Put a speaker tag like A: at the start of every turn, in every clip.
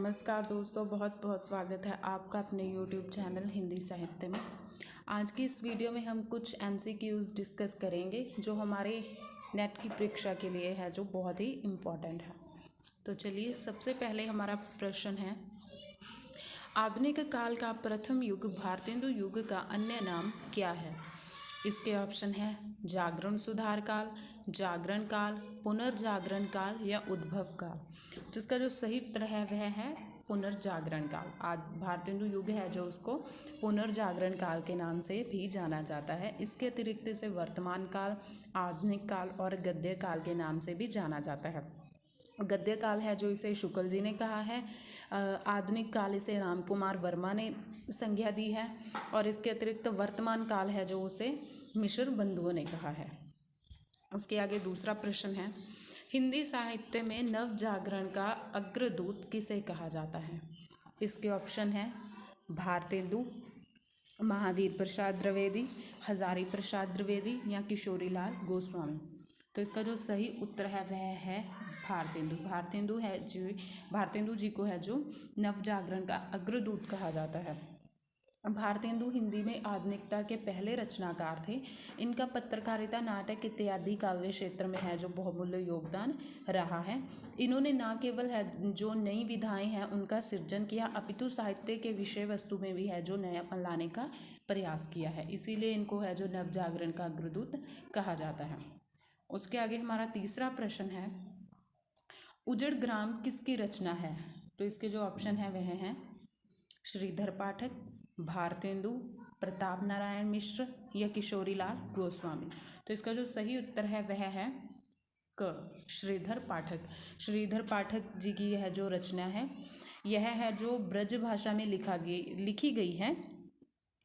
A: नमस्कार दोस्तों, बहुत बहुत स्वागत है आपका अपने YouTube चैनल हिंदी साहित्य में। आज की इस वीडियो में हम कुछ MCQs डिस्कस करेंगे जो हमारे नेट की परीक्षा के लिए है, जो बहुत ही इम्पोर्टेंट है। तो चलिए, सबसे पहले हमारा प्रश्न है, आधुनिक काल का प्रथम युग भारतेंदु युग का अन्य नाम क्या है? इसके ऑप्शन है जागरण सुधार काल, जागरण काल, पुनर्जागरण काल या उद्भव काल। तो इसका जो सही उत्तर है वह है पुनर्जागरण काल। आज भारतेंदु युग है जो उसको पुनर्जागरण काल के नाम से भी जाना जाता है। इसके अतिरिक्त इसे वर्तमान काल, आधुनिक काल और गद्य काल के नाम से भी जाना जाता है। गद्य काल है जो इसे शुक्ल जी ने कहा है, आधुनिक काल इसे राम कुमार वर्मा ने संज्ञा दी है और इसके अतिरिक्त वर्तमान काल है जो उसे मिश्र बंधुओं ने कहा है। उसके आगे दूसरा प्रश्न है, हिंदी साहित्य में नव जागरण का अग्रदूत किसे कहा जाता है? इसके ऑप्शन है भारतेंदु, महावीर प्रसाद द्विवेदी, हजारी प्रसाद द्विवेदी या किशोरीलाल गोस्वामी। तो इसका जो सही उत्तर है वह है भारतेंदु। भारतेंदु जी को है जो नव जागरण का अग्रदूत कहा जाता है। भारतेंदु हिंदी में आधुनिकता के पहले रचनाकार थे। इनका पत्रकारिता, नाटक इत्यादि काव्य क्षेत्र में है जो बहुमूल्य योगदान रहा है। इन्होंने न केवल है जो नई विधाएं हैं उनका सृजन किया, अपितु साहित्य के विषय वस्तु में भी है जो नयापन लाने का प्रयास किया है। इसीलिए इनको है जो नव जागरण का अग्रदूत कहा जाता है। उसके आगे हमारा तीसरा प्रश्न है, उजड़ ग्राम किसकी रचना है? तो इसके जो ऑप्शन है वह हैं श्रीधर पाठक, भारतेंदु, प्रताप नारायण मिश्र या किशोरीलाल गोस्वामी। तो इसका जो सही उत्तर है वह है क, श्रीधर पाठक। श्रीधर पाठक जी की यह जो रचना है यह है जो ब्रज भाषा में लिखी गई है।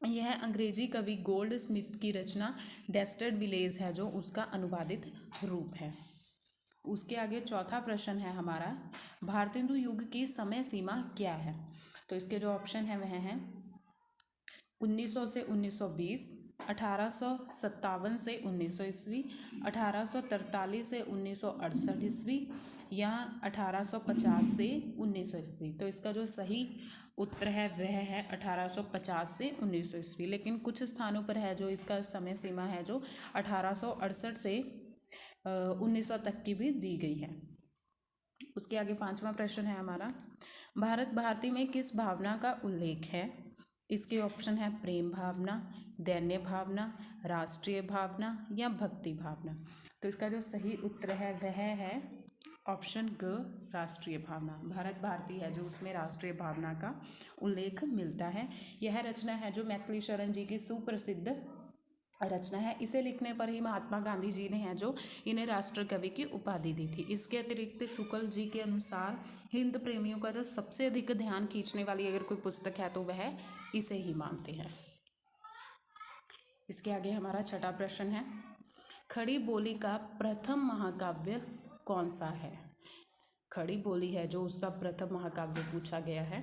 A: यह अंग्रेजी कवि गोल्ड स्मिथ की रचना डेस्टर्ड विलेज है जो उसका अनुवादित रूप है। उसके आगे चौथा प्रश्न है हमारा, भारतेंदु युग की समय सीमा क्या है? तो इसके जो ऑप्शन है वह हैं 1900 से 1920, 1857 से 1900 ईस्वी, 1843 से 1968 ईस्वी या 1850 से 1900 ईस्वी। तो इसका जो सही उत्तर है वह है 1850 से 1900 ईस्वी। लेकिन कुछ स्थानों पर है जो इसका समय सीमा है जो 1868 से 1900 तक की भी दी गई है। उसके आगे पांचवा प्रश्न है हमारा, भारत भारती में किस भावना का उल्लेख है? इसके ऑप्शन है प्रेम भावना, दैन्य भावना, राष्ट्रीय भावना या भक्ति भावना। तो इसका जो सही उत्तर है वह है ऑप्शन ग, राष्ट्रीय भावना। भारत भारती है जो उसमें राष्ट्रीय भावना का उल्लेख मिलता है। यह रचना है जो मैथिली शरण जी की सुप्रसिद्ध रचना है। इसे लिखने पर ही महात्मा गांधी जी ने है जो इन्हें राष्ट्र कवि की उपाधि दी थी। इसके अतिरिक्त शुक्ल जी के अनुसार हिंद प्रेमियों का जो सबसे अधिक ध्यान खींचने वाली अगर कोई पुस्तक है तो वह इसे ही मानते हैं। इसके आगे हमारा छठा प्रश्न है, खड़ी बोली का प्रथम महाकाव्य कौन सा है? खड़ी बोली है जो उसका प्रथम महाकाव्य पूछा गया है।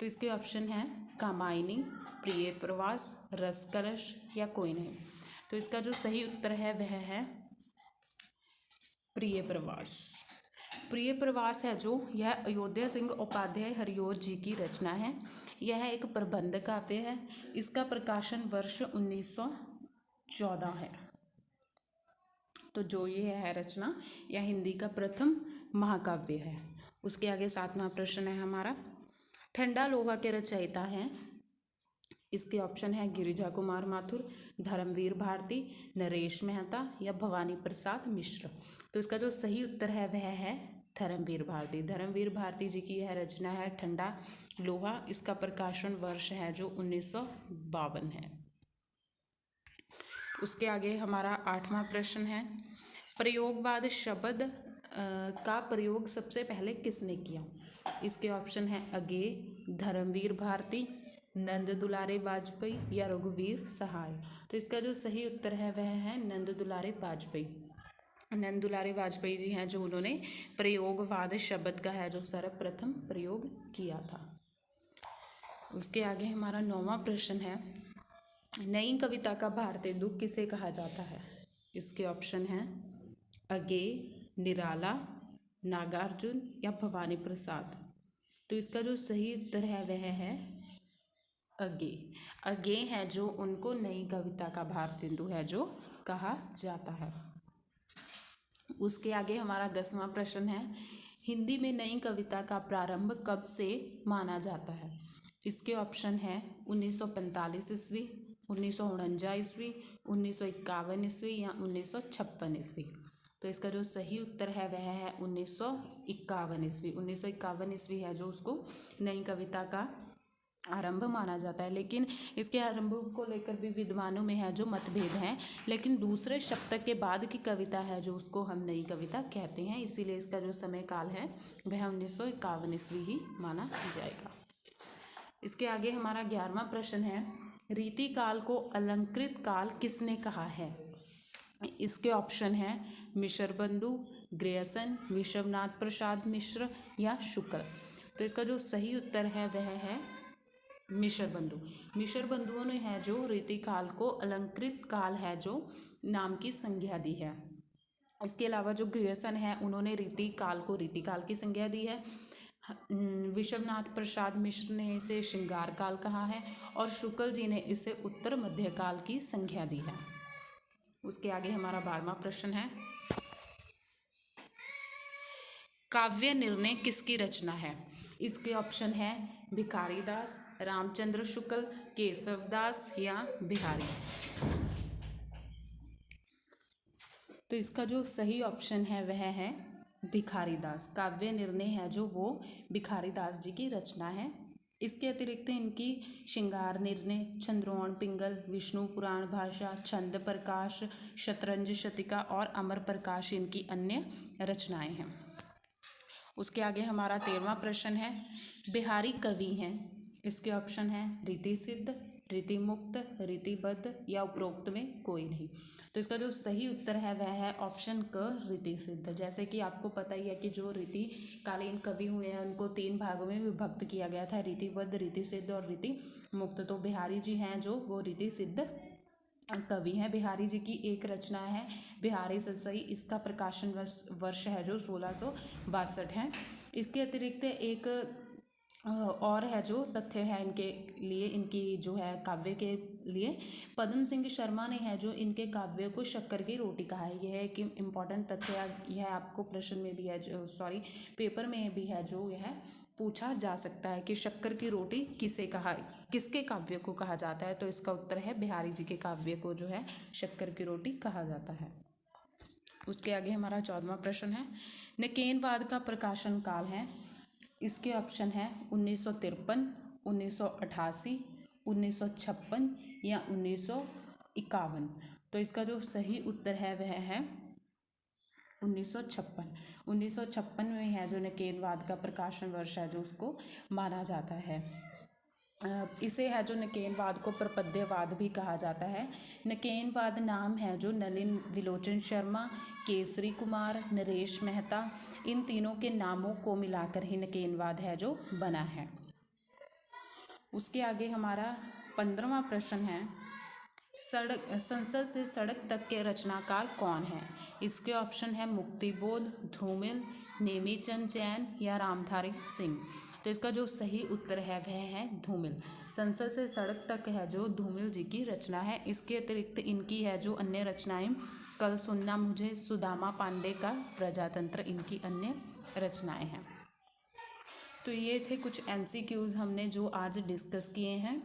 A: तो इसके ऑप्शन हैं कामायनी, प्रिय प्रवास, रसकलश या कोई नहीं। तो इसका जो सही उत्तर है वह है प्रिय प्रवास। प्रिय प्रवास है जो यह अयोध्या सिंह उपाध्याय हरिओं जी की रचना है। यह एक प्रबंध काव्य है। इसका प्रकाशन वर्ष 1914 है। तो जो ये है रचना यह हिंदी का प्रथम महाकाव्य है। उसके आगे सातवां प्रश्न है हमारा, ठंडा लोहा के रचयिता हैं? इसके ऑप्शन है गिरिजा कुमार माथुर, धर्मवीर भारती, नरेश मेहता या भवानी प्रसाद मिश्र। तो इसका जो सही उत्तर है वह है धर्मवीर भारती। धर्मवीर भारती जी की यह रचना है ठंडा लोहा। इसका प्रकाशन वर्ष है जो 1952 है। उसके आगे हमारा आठवां प्रश्न है, प्रयोगवाद शब्द का प्रयोग सबसे पहले किसने किया? इसके ऑप्शन है अगे, धर्मवीर भारती, नंद दुलारे वाजपेयी या रघुवीर सहाय। तो इसका जो सही उत्तर है वह है नंद दुलारे वाजपेयी। नंद दुलारे वाजपेयी जी हैं जो उन्होंने प्रयोगवाद शब्द का है जो सर्वप्रथम प्रयोग किया था। उसके आगे हमारा नौवां प्रश्न है, नई कविता का भारतेंदु किसे कहा जाता है? इसके ऑप्शन हैं अगे, निराला, नागार्जुन या भवानी प्रसाद। तो इसका जो सही उत्तर है वह है अगे। अगे है जो उनको नई कविता का भारतेंदु है जो कहा जाता है। उसके आगे हमारा 10वां प्रश्न है, हिंदी में नई कविता का प्रारंभ कब से माना जाता है? इसके ऑप्शन है 1945 ईस्वी, 1949 ईस्वी, 1951 ईस्वी या 1956 ईस्वी। तो इसका जो सही उत्तर है वह है 1951 ईस्वी। 1951 ईस्वी है जो उसको नई कविता का आरंभ माना जाता है। लेकिन इसके आरंभ को लेकर भी विद्वानों में है जो मतभेद हैं, लेकिन दूसरे सप्तक के बाद की कविता है जो उसको हम नई कविता कहते हैं, इसीलिए इसका जो समय काल है वह 1951 ईस्वी ही माना जाएगा। इसके आगे हमारा 11वां प्रश्न है, रीति काल को अलंकृत काल किसने कहा है? इसके ऑप्शन है मिश्रबंधु, ग्रेयसन, विश्वनाथ प्रसाद मिश्र या शुक्ल। तो इसका जो सही उत्तर है वह है मिश्रबंधु। मिश्रबंधुओं ने है जो रीति काल को अलंकृत काल है जो नाम की संज्ञा दी है। इसके अलावा जो ग्रेयसन है उन्होंने रीति काल को रीति काल की संज्ञा दी है। विश्वनाथ प्रसाद मिश्र ने इसे श्रृंगार काल कहा है और शुक्ल जी ने इसे उत्तर मध्य काल की संज्ञा दी है। उसके आगे हमारा 12वां प्रश्न है, काव्य निर्णय किसकी रचना है? इसके ऑप्शन है भिखारीदास, रामचंद्र शुक्ल, केशवदास या बिहारी। तो इसका जो सही ऑप्शन है वह है भिखारीदास। काव्य निर्णय है जो वो भिखारीदास जी की रचना है। इसके अतिरिक्त इनकी श्रृंगार निर्णय, चंद्रोण पिंगल, विष्णु पुराण भाषा, छंद प्रकाश, शतरंज शतिका और अमर प्रकाश इनकी अन्य रचनाएं हैं। उसके आगे हमारा 13वां प्रश्न है, बिहारी कवि हैं। इसके ऑप्शन है रीति सिद्ध, रीति मुक्त, रीतिबद्ध या उपरोक्त में कोई नहीं। तो इसका जो सही उत्तर है वह है ऑप्शन क, रीति सिद्ध। जैसे कि आपको पता ही है कि जो रीति कालीन कवि हुए हैं उनको 3 भागों में विभक्त किया गया था, रीतिबद्ध, रीति सिद्ध और रीति मुक्त। तो बिहारी जी हैं जो वो रीति सिद्ध कवि हैं। बिहारी जी की एक रचना है बिहारी ससई, इसका प्रकाशन वर्ष है जो 1662 है। इसके अतिरिक्त एक और है जो तथ्य है इनके लिए, इनकी जो है काव्य के लिए, पद्म सिंह शर्मा ने है जो इनके काव्य को शक्कर की रोटी कहा है। यह एक इम्पॉर्टेंट तथ्य, यह आपको प्रश्न में भी है जो पेपर में भी है जो यह पूछा जा सकता है कि शक्कर की रोटी किसके काव्य को कहा जाता है। तो इसका उत्तर है बिहारी जी के काव्य को जो है शक्कर की रोटी कहा जाता है। उसके आगे हमारा 14वां प्रश्न है, निकेनवाद का प्रकाशन काल है। इसके ऑप्शन है 1953, 1988, 1956 या 1951। तो इसका जो सही उत्तर है वह है 1956। 1956 में है जो निकेनवाद का प्रकाशन वर्ष है जो उसको माना जाता है। इसे है जो निकेनवाद को प्रपद्यवाद भी कहा जाता है। निकेनवाद नाम है जो नलिन विलोचन शर्मा, केसरी कुमार, नरेश मेहता, इन तीनों के नामों को मिलाकर ही निकेनवाद है जो बना है। उसके आगे हमारा 15वां प्रश्न है, संसद से सड़क तक के रचनाकार कौन है? इसके ऑप्शन है मुक्तिबोध, धूमिल, नेमीचंद जैन या रामधारी सिंह। तो इसका जो सही उत्तर है वह है धूमिल। संसद से सड़क तक है जो धूमिल जी की रचना है। इसके अतिरिक्त इनकी है जो अन्य रचनाएं, कल सुनना मुझे, सुदामा पांडे का प्रजातंत्र इनकी अन्य रचनाएं हैं। तो ये थे कुछ MCQs हमने जो आज डिस्कस किए हैं।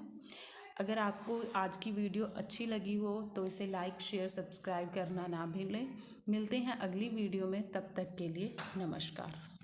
A: अगर आपको आज की वीडियो अच्छी लगी हो तो इसे लाइक, शेयर, सब्सक्राइब करना ना भूलें। मिलते हैं अगली वीडियो में, तब तक के लिए नमस्कार।